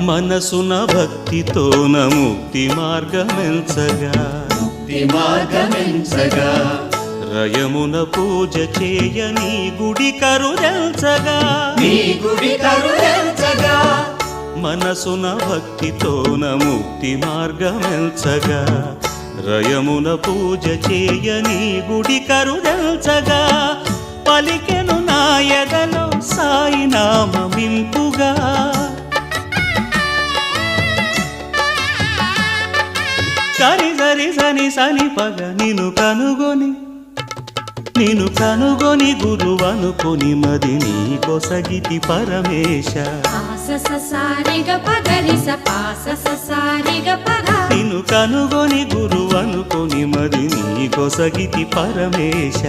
మనసున భక్తితోన ముక్తి మార్గమెంచగా రయమున పూజ చేయని గుడి కరుదెల్చగా మనసున భక్తితోన ముక్తి మార్గమెంచగా రయమున పూజ చేయని గుడి కరుదెల్చగా పలికెను నా ఎదలో సాయి నామమింపుగా సరి సరి సని సని పగ నిను కనుగొని గురువనుకొని మది నీ కొసగితి పరమేశ నిను కనుగొని గురువనుకొని మది నీ కొసగితి పరమేశ